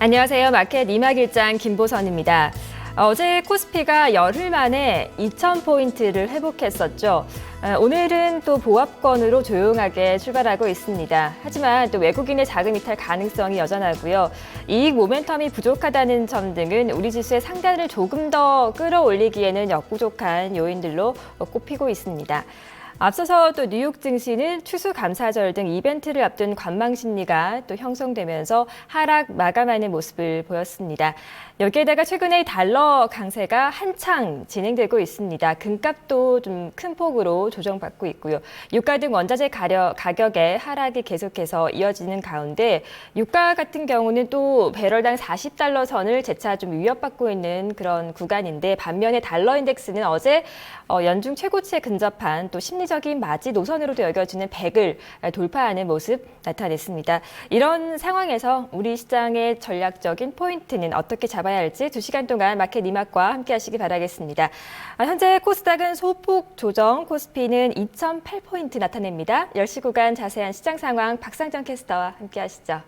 안녕하세요. 마켓 이막일장 김보선입니다. 어제 코스피가 열흘 만에 2,000포인트를 회복했었죠. 오늘은 또 보합권으로 조용하게 출발하고 있습니다. 하지만 또 외국인의 자금 이탈 가능성이 여전하고요. 이익 모멘텀이 부족하다는 점 등은 우리 지수의 상단을 조금 더 끌어올리기에는 역부족한 요인들로 꼽히고 있습니다. 앞서서 또 뉴욕 증시는 추수감사절 등 이벤트를 앞둔 관망 심리가 또 형성되면서 하락 마감하는 모습을 보였습니다. 여기에다가 최근에 달러 강세가 한창 진행되고 있습니다. 금값도 좀 큰 폭으로 조정받고 있고요. 유가 등 원자재 가격의 하락이 계속해서 이어지는 가운데 유가 같은 경우는 또 배럴당 40달러 선을 재차 좀 위협받고 있는 그런 구간인데 반면에 달러 인덱스는 어제 연중 최고치에 근접한 또 심리적인 마지 노선으로도 여겨지는 100을 돌파하는 모습 나타냈습니다. 이런 상황에서 우리 시장의 전략적인 포인트는 어떻게 잡아야 할지 2시간 동안 마켓 이막과 함께 하시기 바라겠습니다. 현재 코스닥은 소폭 조정, 코스피는 2,008포인트 나타냅니다. 10시 구간 자세한 시장 상황 박상정 캐스터와 함께 하시죠.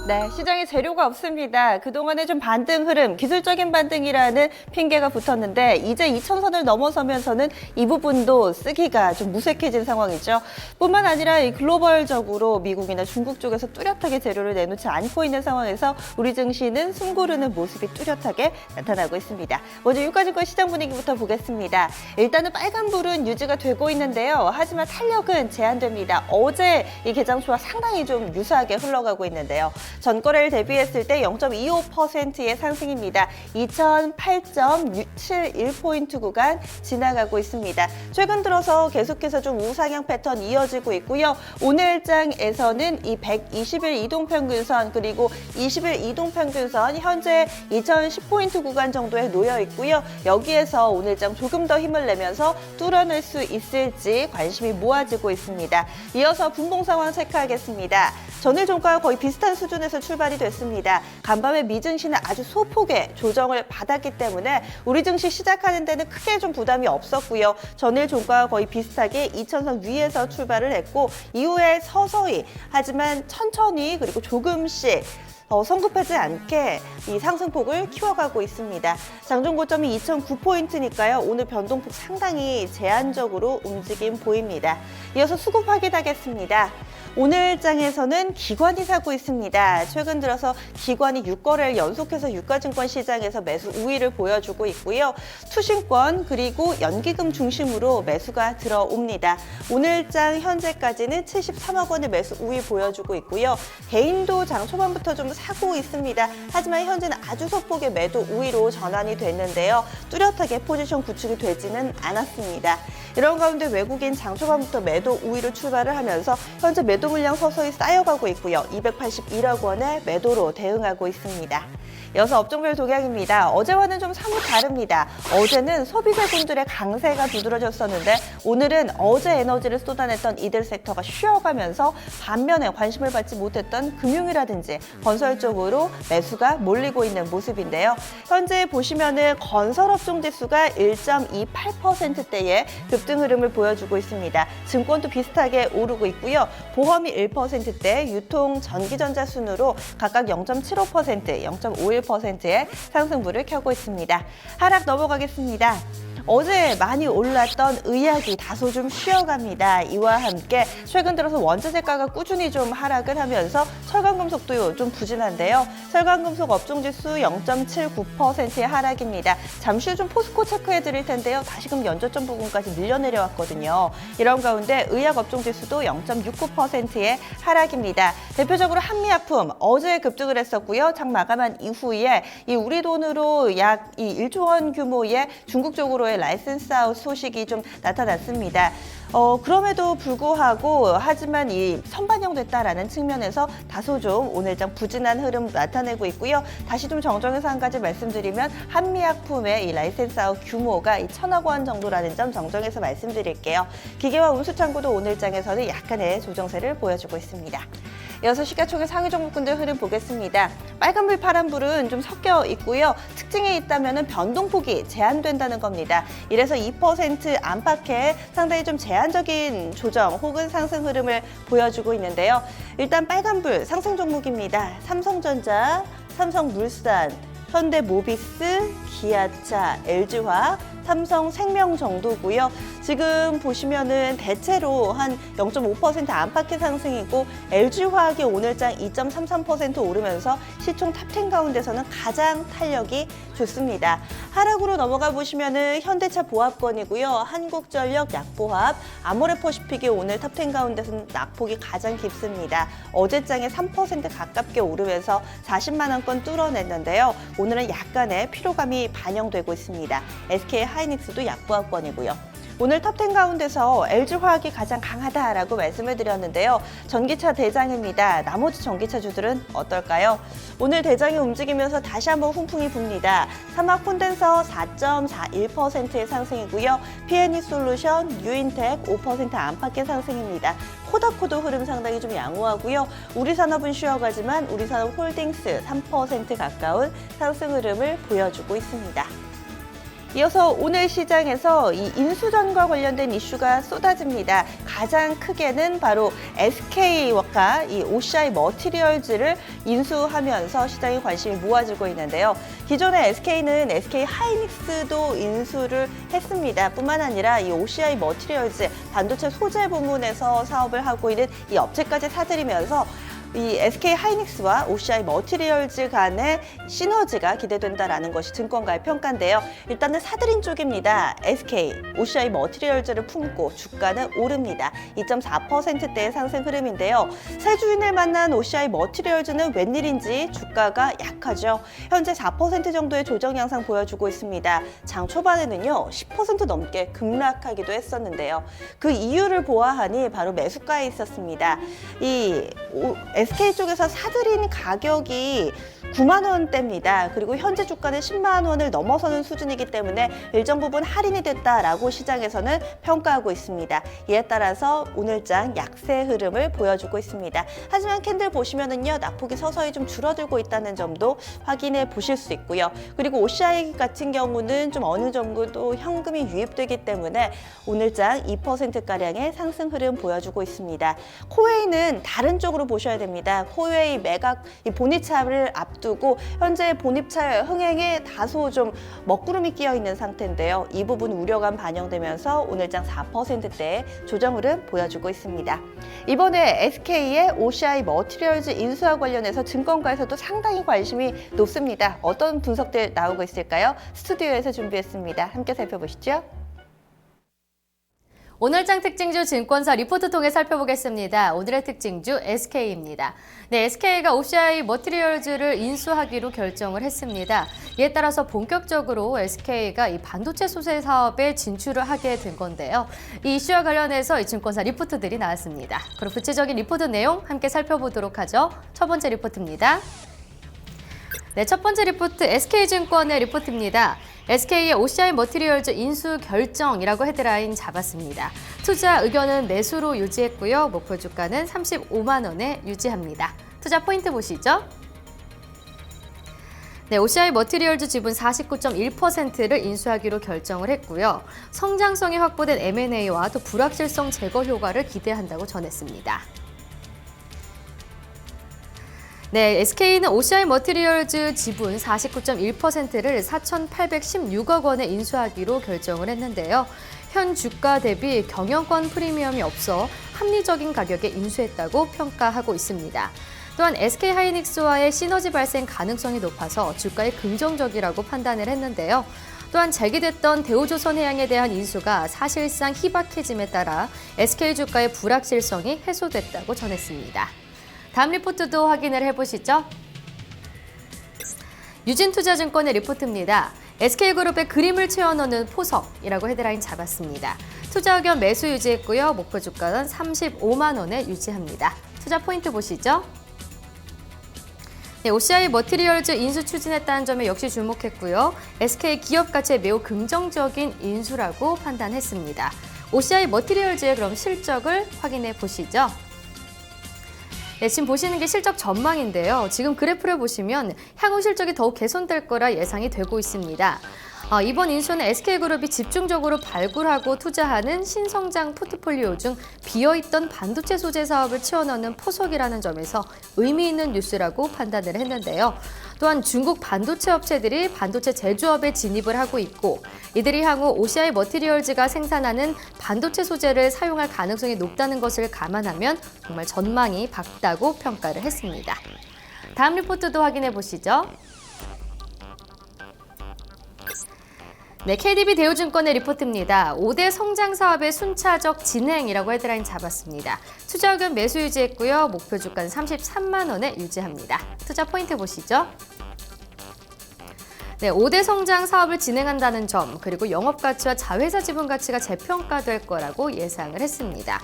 네, 시장에 재료가 없습니다. 그동안에 좀 반등 흐름, 기술적인 반등이라는 핑계가 붙었는데 이제 2,000선을 넘어서면서는 이 부분도 쓰기가 좀 무색해진 상황이죠. 뿐만 아니라 이 글로벌적으로 미국이나 중국 쪽에서 뚜렷하게 재료를 내놓지 않고 있는 상황에서 우리 증시는 숨고르는 모습이 뚜렷하게 나타나고 있습니다. 먼저 유가증권 시장 분위기부터 보겠습니다. 일단은 빨간불은 유지가 되고 있는데요. 하지만 탄력은 제한됩니다. 어제 이 개장초와 상당히 좀 유사하게 흘러가고 있는데요. 전거래를 대비했을 때 0.25%의 상승입니다. 2008.71포인트 구간 지나가고 있습니다. 최근 들어서 계속해서 좀 우상향 패턴 이어지고 있고요. 오늘장에서는 이 120일 이동평균선 그리고 20일 이동평균선 현재 2010포인트 구간 전후에 놓여 있고요. 여기에서 오늘장 조금 더 힘을 내면서 뚫어낼 수 있을지 관심이 모아지고 있습니다. 이어서 분봉 상황 체크하겠습니다. 전일 종가와 거의 비슷한 수준에서 출발이 됐습니다. 간밤에 미증시는 아주 소폭의 조정을 받았기 때문에 우리 증시 시작하는 데는 크게 좀 부담이 없었고요. 전일 종가와 거의 비슷하게 2,000선 위에서 출발을 했고 이후에 서서히 하지만 천천히 그리고 조금씩 성급하지 않게 이 상승폭을 키워가고 있습니다. 장중 고점이 2,009포인트니까요. 오늘 변동폭 상당히 제한적으로 움직임 보입니다. 이어서 수급 확인하겠습니다. 오늘 장에서는 기관이 사고 있습니다. 최근 들어서 기관이 6거래를 연속해서 유가증권 시장에서 매수 우위를 보여주고 있고요. 투신권 그리고 연기금 중심으로 매수가 들어옵니다. 오늘 장 현재까지는 73억 원의 매수 우위 보여주고 있고요. 개인도 장 초반부터 좀 사고 있습니다. 하지만 현재는 아주 소폭의 매도 우위로 전환이 됐는데요. 뚜렷하게 포지션 구축이 되지는 않았습니다. 이런 가운데 외국인 장 초반부터 매도 우위로 출발을 하면서 현재 매도 물량 서서히 쌓여가고 있고요. 281억 원의 매도로 대응하고 있습니다. 이어서 업종별 동향입니다. 어제와는 좀 사뭇 다릅니다. 어제는 소비자분들의 강세가 두드러졌었는데 오늘은 어제 에너지를 쏟아냈던 이들 섹터가 쉬어가면서 반면에 관심을 받지 못했던 금융이라든지 건설 쪽으로 매수가 몰리고 있는 모습인데요. 현재 보시면은 건설업종 지수가 1.28%대의 급등 흐름을 보여주고 있습니다. 증권도 비슷하게 오르고 있고요. 보험이 1%대, 유통, 전기전자 순으로 각각 0.75%, 0.51%의 상승부를 켜고 있습니다. 하락 넘어가겠습니다. 어제 많이 올랐던 의약이 다소 좀 쉬어갑니다. 이와 함께 최근 들어서 원자재가가 꾸준히 좀 하락을 하면서 철강금속도 좀 부진한데요. 철강금속 업종지수 0.79%의 하락입니다. 잠시 후 좀 포스코 체크해 드릴 텐데요. 다시금 연저점 부분까지 밀려 내려왔거든요. 이런 가운데 의약 업종지수도 0.69%의 하락입니다. 대표적으로 한미약품 어제 급등을 했었고요. 장 마감한 이후에 이 우리 돈으로 약 1조 원 규모의 중국 쪽으로의 라이센스 아웃 소식이 좀 나타났습니다. 그럼에도 불구하고 하지만 이 선반영됐다라는 측면에서 다소 좀 오늘장 부진한 흐름 나타내고 있고요. 다시 좀 정정해서 한 가지 말씀드리면 한미약품의 이 라이센스 아웃 규모가 1,000억 원 정도라는 점 정정해서 말씀드릴게요. 기계와 운수창고도 오늘장에서는 약간의 조정세를 보여주고 있습니다. 이어서 시가총액 상위 종목군들 흐름 보겠습니다. 빨간불, 파란불은 좀 섞여 있고요. 특징이 있다면 변동폭이 제한된다는 겁니다. 이래서 2% 안팎의 상당히 좀 제한적인 조정 혹은 상승 흐름을 보여주고 있는데요. 일단 빨간불 상승 종목입니다. 삼성전자, 삼성물산, 현대모비스, 기아차, LG화학, 삼성생명 정도고요. 지금 보시면은 대체로 한 0.5% 안팎의 상승이고 LG화학이 오늘장 2.33% 오르면서 시총 탑10 가운데서는 가장 탄력이 좋습니다. 하락으로 넘어가 보시면은 현대차 보합권이고요. 한국전력 약보합, 아모레퍼시픽이 오늘 탑10 가운데서는 낙폭이 가장 깊습니다. 어제장에 3% 가깝게 오르면서 40만 원권 뚫어냈는데요. 오늘은 약간의 피로감이 반영되고 있습니다. SK 하이닉스도 약보합권이고요. 오늘 탑10 가운데서 LG화학이 가장 강하다라고 말씀을 드렸는데요. 전기차 대장입니다. 나머지 전기차주들은 어떨까요? 오늘 대장이 움직이면서 다시 한번 훈풍이 붑니다. 삼화 콘덴서 4.41%의 상승이고요. PNE솔루션, 유인텍 5% 안팎의 상승입니다. 코다코도 흐름 상당히 좀 양호하고요. 우리산업은 쉬어가지만 우리산업홀딩스 3% 가까운 상승 흐름을 보여주고 있습니다. 이어서 오늘 시장에서 이 인수전과 관련된 이슈가 쏟아집니다. 가장 크게는 바로 SK와 이 OCI 머티리얼즈를 인수하면서 시장의 관심이 모아지고 있는데요. 기존의 SK는 SK 하이닉스도 인수를 했습니다. 뿐만 아니라 이 OCI 머티리얼즈 반도체 소재 부문에서 사업을 하고 있는 이 업체까지 사들이면서 이 SK 하이닉스와 OCI 머티리얼즈 간의 시너지가 기대된다라는 것이 증권가의 평가인데요. 일단은 사들인 쪽입니다. SK, OCI 머티리얼즈를 품고 주가는 오릅니다. 2.4%대의 상승 흐름인데요. 새 주인을 만난 OCI 머티리얼즈는 웬일인지 주가가 약하죠. 현재 4% 정도의 조정 양상 보여주고 있습니다. 장 초반에는요 10% 넘게 급락하기도 했었는데요. 그 이유를 보아하니 바로 매수가에 있었습니다. 이 SK 쪽에서 사들인 가격이 9만 원대입니다. 그리고 현재 주가는 10만 원을 넘어서는 수준이기 때문에 일정 부분 할인이 됐다라고 시장에서는 평가하고 있습니다. 이에 따라서 오늘장 약세 흐름을 보여주고 있습니다. 하지만 캔들 보시면은요 낙폭이 서서히 좀 줄어들고 있다는 점도 확인해 보실 수 있고요. 그리고 OCI 같은 경우는 좀 어느 정도 현금이 유입되기 때문에 오늘장 2%가량의 상승 흐름 보여주고 있습니다. 코웨이는 다른 쪽으로 보셔야 됩니다. 코웨이 매각 이 본입차를 앞두고 현재 본입차 흥행에 다소 좀 먹구름이 끼어 있는 상태인데요. 이 부분 우려감 반영되면서 오늘장 4%대의 조정 흐름 보여주고 있습니다. 이번에 SK의 OCI 머티리얼즈 인수와 관련해서 증권가에서도 상당히 관심이 높습니다. 어떤 분석들 나오고 있을까요? 스튜디오에서 준비했습니다. 함께 살펴보시죠. 오늘장 특징주 증권사 리포트 통해 살펴보겠습니다. 오늘의 특징주 SK입니다. 네, SK가 OCI 머티리얼즈를 인수하기로 결정을 했습니다. 이에 따라서 본격적으로 SK가 이 반도체 소재 사업에 진출을 하게 된 건데요. 이 이슈와 관련해서 이 증권사 리포트들이 나왔습니다. 그럼 구체적인 리포트 내용 함께 살펴보도록 하죠. 첫 번째 리포트입니다. 네, 첫 번째 리포트 SK증권의 리포트입니다. SK의 OCI 머티리얼즈 인수 결정이라고 헤드라인 잡았습니다. 투자 의견은 매수로 유지했고요. 목표 주가는 35만 원에 유지합니다. 투자 포인트 보시죠. 네, OCI 머티리얼즈 지분 49.1%를 인수하기로 결정을 했고요. 성장성이 확보된 M&A와 또 불확실성 제거 효과를 기대한다고 전했습니다. 네, SK는 OCI 머티리얼즈 지분 49.1%를 4,816억 원에 인수하기로 결정을 했는데요. 현 주가 대비 경영권 프리미엄이 없어 합리적인 가격에 인수했다고 평가하고 있습니다. 또한 SK 하이닉스와의 시너지 발생 가능성이 높아서 주가에 긍정적이라고 판단을 했는데요. 또한 제기됐던 대우조선해양에 대한 인수가 사실상 희박해짐에 따라 SK 주가의 불확실성이 해소됐다고 전했습니다. 다음 리포트도 확인을 해보시죠. 유진투자증권의 리포트입니다. SK그룹의 그림을 채워넣는 포석이라고 헤드라인 잡았습니다. 투자 의견 매수 유지했고요. 목표 주가는 35만 원에 유지합니다. 투자 포인트 보시죠. 네, OCI 머티리얼즈 인수 추진했다는 점에 역시 주목했고요. SK 기업 가치에 매우 긍정적인 인수라고 판단했습니다. OCI 머티리얼즈의 그럼 실적을 확인해 보시죠. 네, 지금 보시는 게 실적 전망인데요. 지금 그래프를 보시면 향후 실적이 더욱 개선될 거라 예상이 되고 있습니다. 이번 인수는 SK그룹이 집중적으로 발굴하고 투자하는 신성장 포트폴리오 중 비어있던 반도체 소재 사업을 채워넣는 포석이라는 점에서 의미 있는 뉴스라고 판단을 했는데요. 또한 중국 반도체 업체들이 반도체 제조업에 진입을 하고 있고 이들이 향후 OCI 머티리얼즈가 생산하는 반도체 소재를 사용할 가능성이 높다는 것을 감안하면 정말 전망이 밝다고 평가를 했습니다. 다음 리포트도 확인해 보시죠. 네, KDB 대우증권의 리포트입니다. 5대 성장 사업의 순차적 진행이라고 헤드라인 잡았습니다. 투자 의견 매수 유지했고요. 목표 주가는 33만 원에 유지합니다. 투자 포인트 보시죠. 네, 5대 성장 사업을 진행한다는 점, 그리고 영업가치와 자회사 지분가치가 재평가될 거라고 예상을 했습니다.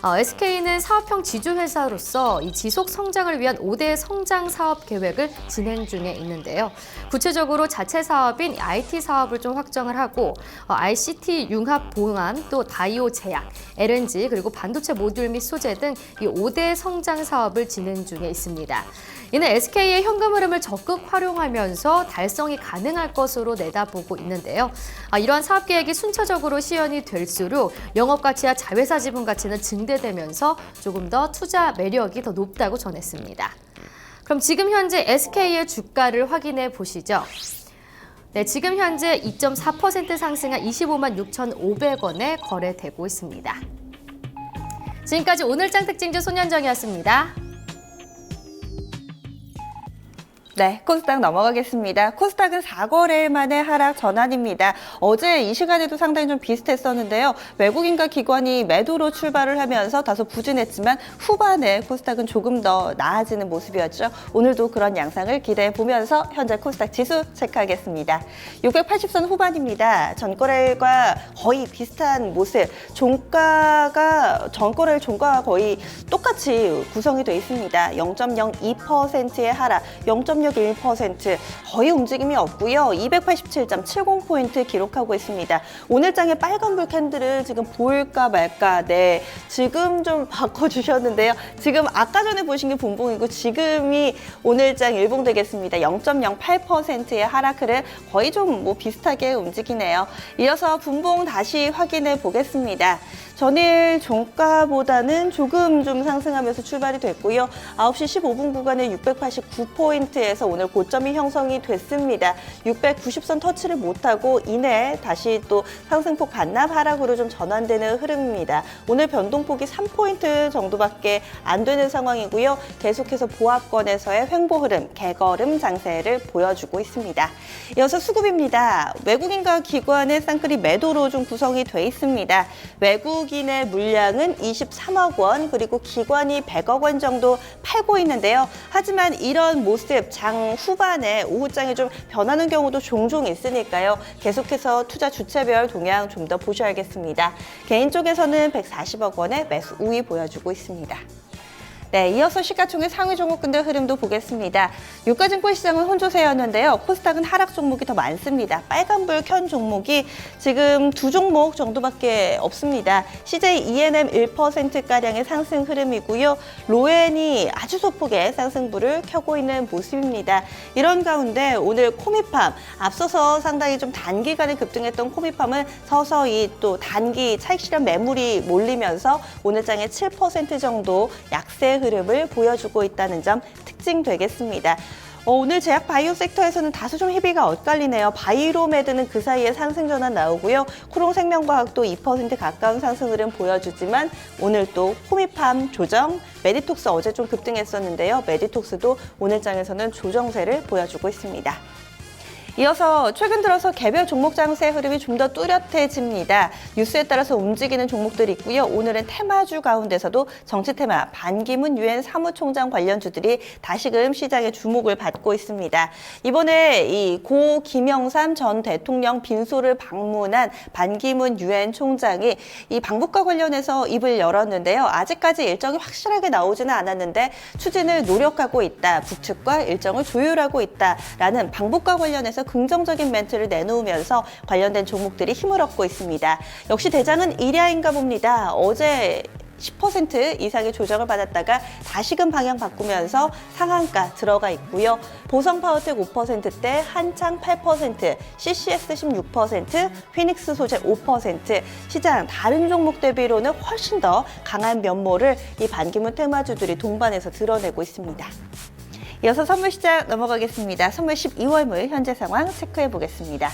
SK는 사업형 지주회사로서 이 지속 성장을 위한 5대 성장 사업 계획을 진행 중에 있는데요. 구체적으로 자체 사업인 IT 사업을 좀 확정을 하고 ICT 융합 보안, 또 바이오 제약, LNG, 그리고 반도체 모듈 및 소재 등 이 5대 성장 사업을 진행 중에 있습니다. 이는 SK의 현금 흐름을 적극 활용하면서 달성이 가능할 것으로 내다보고 있는데요. 이러한 사업 계획이 순차적으로 시연이 될수록 영업가치와 자회사 지분 가치는 증대되면서 조금 더 투자 매력이 더 높다고 전했습니다. 그럼 지금 현재 SK의 주가를 확인해 보시죠. 네, 지금 현재 2.4% 상승한 25만 6,500원에 거래되고 있습니다. 지금까지 오늘장 특징주 손현정이었습니다. 네, 코스닥 넘어가겠습니다. 코스닥은 4거래일 만에 하락 전환입니다. 어제 이 시간에도 상당히 좀 비슷했었는데요. 외국인과 기관이 매도로 출발을 하면서 다소 부진했지만 후반에 코스닥은 조금 더 나아지는 모습이었죠. 오늘도 그런 양상을 기대해 보면서 현재 코스닥 지수 체크하겠습니다. 680선 후반입니다. 전거래일과 거의 비슷한 모습. 종가가 전거래일 종가와 거의 똑같이 구성이 되어 있습니다. 0.02%의 하락, 0.61% 거의 움직임이 없고요. 287.70포인트 기록하고 있습니다. 오늘장의 빨간불 캔들을 지금 보일까 말까. 네, 지금 좀 바꿔주셨는데요. 지금 아까 전에 보신 게 분봉이고 지금이 오늘장 일봉 되겠습니다. 0.08%의 하락 흐름 거의 좀 비슷하게 움직이네요. 이어서 분봉 다시 확인해 보겠습니다. 전일 종가보다는 조금 좀 상승하면서 출발이 됐고요. 9시 15분 구간에 689포인트에서 오늘 고점이 형성이 됐습니다. 690선 터치를 못하고 이내 다시 또 상승폭 반납 하락으로 좀 전환되는 흐름입니다. 오늘 변동폭이 3포인트 정도밖에 안 되는 상황이고요. 계속해서 보합권에서의 횡보 흐름, 개걸음 장세를 보여주고 있습니다. 이어서 수급입니다. 외국인과 기관의 쌍끌이 매도로 좀 구성이 돼 있습니다. 외국인의 물량은 23억 원, 그리고 기관이 100억 원 정도 팔고 있는데요. 하지만 이런 모습 장 후반에 오후장에 좀 변하는 경우도 종종 있으니까요. 계속해서 투자 주체별 동향 좀 더 보셔야겠습니다. 개인 쪽에서는 140억 원의 매수 우위 보여주고 있습니다. 네, 이어서 시가총액 상위 종목군들 흐름도 보겠습니다. 유가증권 시장은 혼조세였는데요. 코스닥은 하락 종목이 더 많습니다. 빨간불 켠 종목이 지금 두 종목 정도밖에 없습니다. CJ ENM 1%가량의 상승 흐름이고요. 로엔이 아주 소폭의 상승불을 켜고 있는 모습입니다. 이런 가운데 오늘 코미팜, 앞서서 상당히 좀 단기간에 급등했던 코미팜은 서서히 또 단기 차익 실현 매물이 몰리면서 오늘장에 7% 정도 약세 흐름을 보여주고 있다는 점 특징 되겠습니다. 오늘 제약 바이오 섹터에서는 다소 좀 희비가 엇갈리네요. 바이로메드는 그 사이에 상승 전환 나오고요. 코롱생명과학도 2% 가까운 상승 흐름 보여주지만 오늘 또 코미팜 조정, 메디톡스 어제 좀 급등했었는데요. 메디톡스도 오늘장에서는 조정세를 보여주고 있습니다. 이어서 최근 들어서 개별 종목 장세 흐름이 좀 더 뚜렷해집니다. 뉴스에 따라서 움직이는 종목들이 있고요. 오늘은 테마주 가운데서도 정치 테마, 반기문 유엔 사무총장 관련주들이 다시금 시장의 주목을 받고 있습니다. 이번에 이 고 김영삼 전 대통령 빈소를 방문한 반기문 유엔 총장이 이 방북과 관련해서 입을 열었는데요. 아직까지 일정이 확실하게 나오지는 않았는데 추진을 노력하고 있다. 북측과 일정을 조율하고 있다라는 방북과 관련해서 긍정적인 멘트를 내놓으면서 관련된 종목들이 힘을 얻고 있습니다. 역시 대장은 일야인가 봅니다. 어제 10% 이상의 조정을 받았다가 다시금 방향 바꾸면서 상한가 들어가 있고요. 보성 파워텍 5%대, 한창 8%, CCS 16%, 피닉스 소재 5%, 시장 다른 종목 대비로는 훨씬 더 강한 면모를 이 반기문 테마주들이 동반해서 드러내고 있습니다. 이어서 선물 시장 넘어가겠습니다. 선물 12월물 현재 상황 체크해 보겠습니다.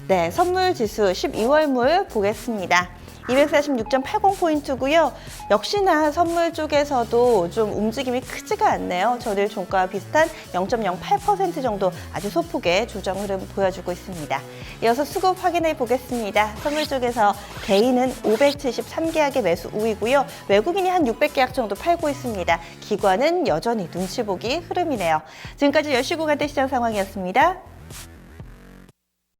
네, 선물 지수 12월물 보겠습니다. 246.80포인트고요. 역시나 선물 쪽에서도 좀 움직임이 크지가 않네요. 전일 종가와 비슷한 0.08% 정도 아주 소폭의 조정 흐름 보여주고 있습니다. 이어서 수급 확인해 보겠습니다. 선물 쪽에서 개인은 573계약의 매수 우위고요. 외국인이 한 600계약 정도 팔고 있습니다. 기관은 여전히 눈치 보기 흐름이네요. 지금까지 10시 구간대 시장 상황이었습니다.